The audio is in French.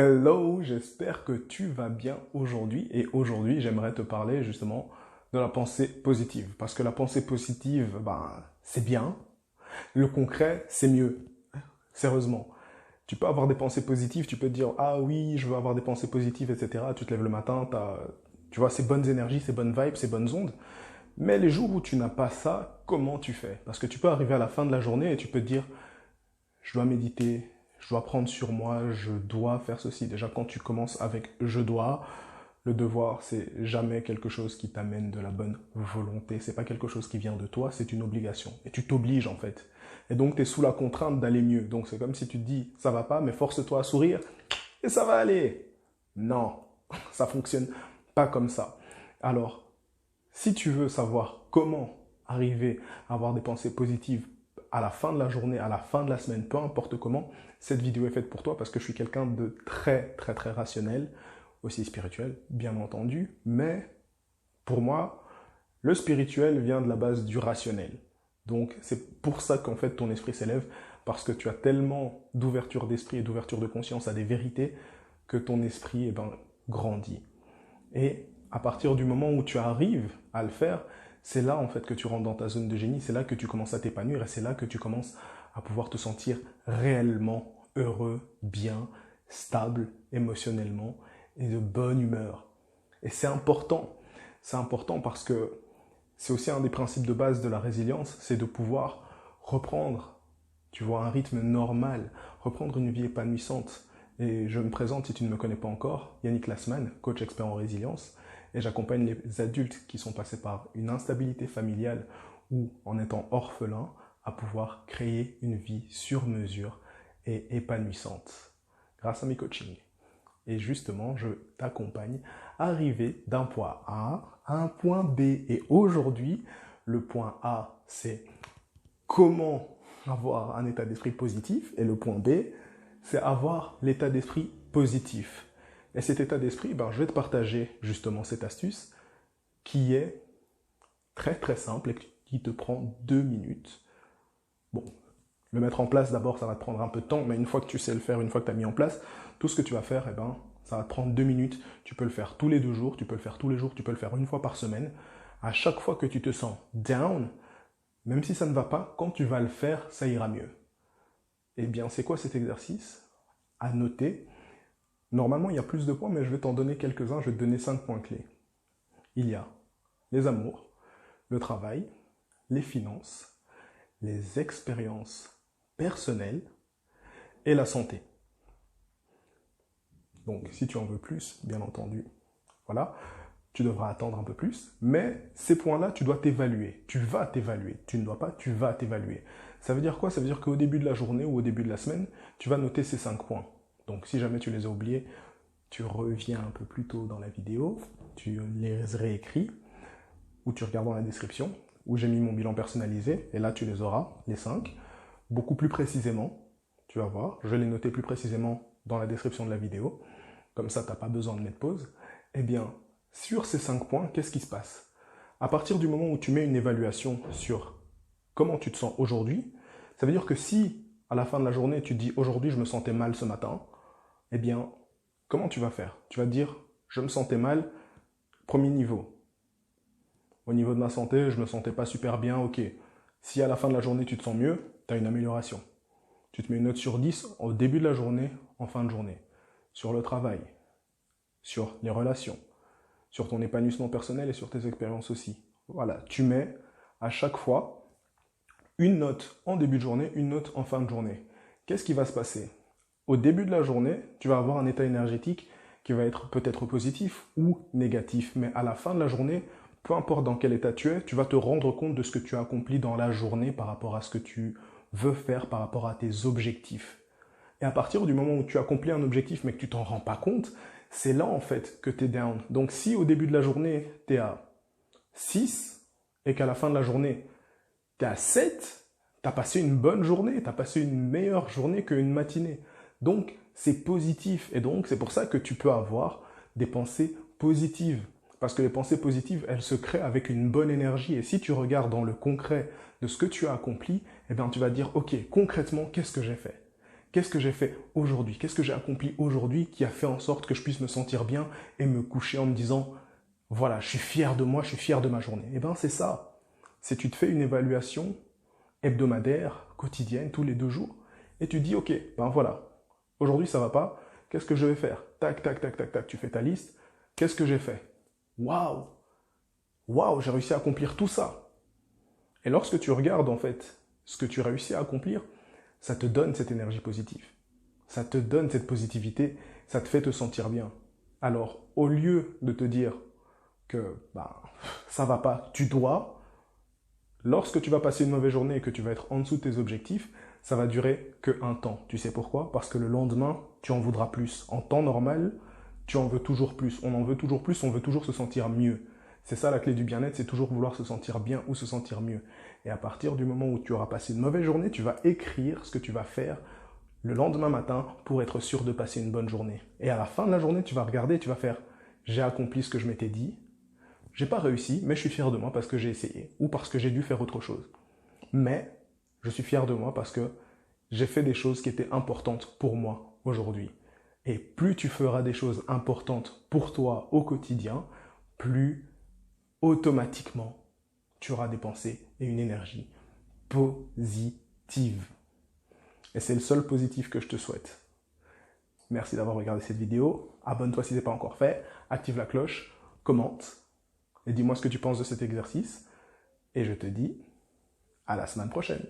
Hello, j'espère que tu vas bien aujourd'hui. Et aujourd'hui, j'aimerais te parler justement de la pensée positive. Parce que la pensée positive, c'est bien. Le concret, c'est mieux. Sérieusement. Tu peux avoir des pensées positives, tu peux te dire, ah oui, je veux avoir des pensées positives, etc. Tu te lèves le matin, tu vois, ces bonnes énergies, ces bonnes vibes, ces bonnes ondes. Mais les jours où tu n'as pas ça, comment tu fais? Parce que tu peux arriver à la fin de la journée et tu peux te dire, je dois méditer, je dois prendre sur moi, je dois faire ceci. Déjà, quand tu commences avec je dois, le devoir, c'est jamais quelque chose qui t'amène de la bonne volonté. C'est pas quelque chose qui vient de toi, c'est une obligation. Et tu t'obliges en fait. Et donc, tu es sous la contrainte d'aller mieux. Donc, c'est comme si tu te dis, ça va pas, mais force-toi à sourire et ça va aller. Non, ça fonctionne pas comme ça. Alors, si tu veux savoir comment arriver à avoir des pensées positives à la fin de la journée, à la fin de la semaine, peu importe comment, cette vidéo est faite pour toi parce que je suis quelqu'un de très, très, très rationnel, aussi spirituel, bien entendu, mais pour moi, le spirituel vient de la base du rationnel. Donc, c'est pour ça qu'en fait, ton esprit s'élève, parce que tu as tellement d'ouverture d'esprit et d'ouverture de conscience à des vérités que ton esprit, grandit. Et à partir du moment où tu arrives à le faire, c'est là en fait que tu rentres dans ta zone de génie, c'est là que tu commences à t'épanouir et c'est là que tu commences à pouvoir te sentir réellement heureux, bien, stable émotionnellement et de bonne humeur. Et c'est important parce que c'est aussi un des principes de base de la résilience, c'est de pouvoir reprendre, tu vois, un rythme normal, reprendre une vie épanouissante. Et je me présente, si tu ne me connais pas encore, Yannick Lassman, coach expert en résilience, et j'accompagne les adultes qui sont passés par une instabilité familiale ou en étant orphelins à pouvoir créer une vie sur mesure et épanouissante grâce à mes coachings. Et justement, je t'accompagne à arriver d'un point A à un point B. Et aujourd'hui, le point A, c'est comment avoir un état d'esprit positif. Et le point B, c'est avoir l'état d'esprit positif. Et cet état d'esprit, je vais te partager justement cette astuce qui est très très simple et qui te prend 2 minutes. Bon, le mettre en place d'abord, ça va te prendre un peu de temps, mais une fois que tu sais le faire, une fois que tu as mis en place, tout ce que tu vas faire, ça va te prendre 2 minutes. Tu peux le faire tous les 2 jours, tu peux le faire tous les jours, tu peux le faire une fois par semaine. À chaque fois que tu te sens down, même si ça ne va pas, quand tu vas le faire, ça ira mieux. Eh bien, c'est quoi cet exercice? À noter. Normalement, il y a plus de points, mais je vais t'en donner quelques-uns. Je vais te donner 5 points clés. Il y a les amours, le travail, les finances, les expériences personnelles et la santé. Donc, si tu en veux plus, bien entendu, voilà, tu devras attendre un peu plus. Mais ces points-là, tu dois t'évaluer. Tu vas t'évaluer. Tu ne dois pas, tu vas t'évaluer. Ça veut dire quoi? Ça veut dire qu'au début de la journée ou au début de la semaine, tu vas noter ces 5 points. Donc, si jamais tu les as oubliés, tu reviens un peu plus tôt dans la vidéo, tu les réécris, ou tu regardes dans la description, où j'ai mis mon bilan personnalisé, et là tu les auras, les 5, beaucoup plus précisément, tu vas voir, je vais les noter plus précisément dans la description de la vidéo, comme ça tu n'as pas besoin de mettre pause. Eh bien, sur ces 5 points, qu'est-ce qui se passe? À partir du moment où tu mets une évaluation sur comment tu te sens aujourd'hui, ça veut dire que si, à la fin de la journée, tu te dis « aujourd'hui je me sentais mal ce matin », eh bien, comment tu vas faire? Tu vas te dire « je me sentais mal, premier niveau ». Au niveau de ma santé, je ne me sentais pas super bien, ok. Si à la fin de la journée tu te sens mieux, tu as une amélioration. Tu te mets une note sur 10 au début de la journée, en fin de journée. Sur le travail, sur les relations, sur ton épanouissement personnel et sur tes expériences aussi. Voilà, tu mets à chaque fois une note en début de journée, une note en fin de journée. Qu'est-ce qui va se passer? Au début de la journée, tu vas avoir un état énergétique qui va être peut-être positif ou négatif, mais à la fin de la journée, peu importe dans quel état tu es, tu vas te rendre compte de ce que tu as accompli dans la journée par rapport à ce que tu veux faire, par rapport à tes objectifs. Et à partir du moment où tu accomplis un objectif mais que tu t'en rends pas compte, c'est là en fait que tu es down. Donc si au début de la journée, tu es à 6 et qu'à la fin de la journée, tu es à 7, tu as passé une bonne journée, tu as passé une meilleure journée qu'une matinée. Donc c'est positif et donc c'est pour ça que tu peux avoir des pensées positives. Parce que les pensées positives, elles se créent avec une bonne énergie. Et si tu regardes dans le concret de ce que tu as accompli, eh bien, tu vas dire, ok, concrètement, qu'est-ce que j'ai fait? Qu'est-ce que j'ai fait aujourd'hui? Qu'est-ce que j'ai accompli aujourd'hui qui a fait en sorte que je puisse me sentir bien et me coucher en me disant, voilà, je suis fier de moi, je suis fier de ma journée. Eh bien, c'est ça. Si tu te fais une évaluation hebdomadaire, quotidienne, tous les 2 jours, et tu dis, ok, ben voilà, aujourd'hui ça va pas, qu'est-ce que je vais faire? Tac, tac, tac, tac, tac, tu fais ta liste. Qu'est-ce que j'ai fait? Waouh! Waouh, j'ai réussi à accomplir tout ça. Et lorsque tu regardes en fait ce que tu réussis à accomplir, ça te donne cette énergie positive. Ça te donne cette positivité, ça te fait te sentir bien. Alors, au lieu de te dire que ça va pas, tu dois, lorsque tu vas passer une mauvaise journée et que tu vas être en dessous de tes objectifs, ça va durer qu'un temps. Tu sais pourquoi? Parce que le lendemain, tu en voudras plus. En temps normal, tu en veux toujours plus. On en veut toujours plus, on veut toujours se sentir mieux. C'est ça la clé du bien-être, c'est toujours vouloir se sentir bien ou se sentir mieux. Et à partir du moment où tu auras passé une mauvaise journée, tu vas écrire ce que tu vas faire le lendemain matin pour être sûr de passer une bonne journée. Et à la fin de la journée, tu vas regarder et tu vas faire « J'ai accompli ce que je m'étais dit, j'ai pas réussi, mais je suis fier de moi parce que j'ai essayé ou parce que j'ai dû faire autre chose. Mais je suis fier de moi parce que j'ai fait des choses qui étaient importantes pour moi aujourd'hui. Et plus tu feras des choses importantes pour toi au quotidien, plus automatiquement, tu auras des pensées et une énergie positive. Et c'est le seul positif que je te souhaite. Merci d'avoir regardé cette vidéo. Abonne-toi si ce n'est pas encore fait. Active la cloche, commente et dis-moi ce que tu penses de cet exercice. Et je te dis à la semaine prochaine.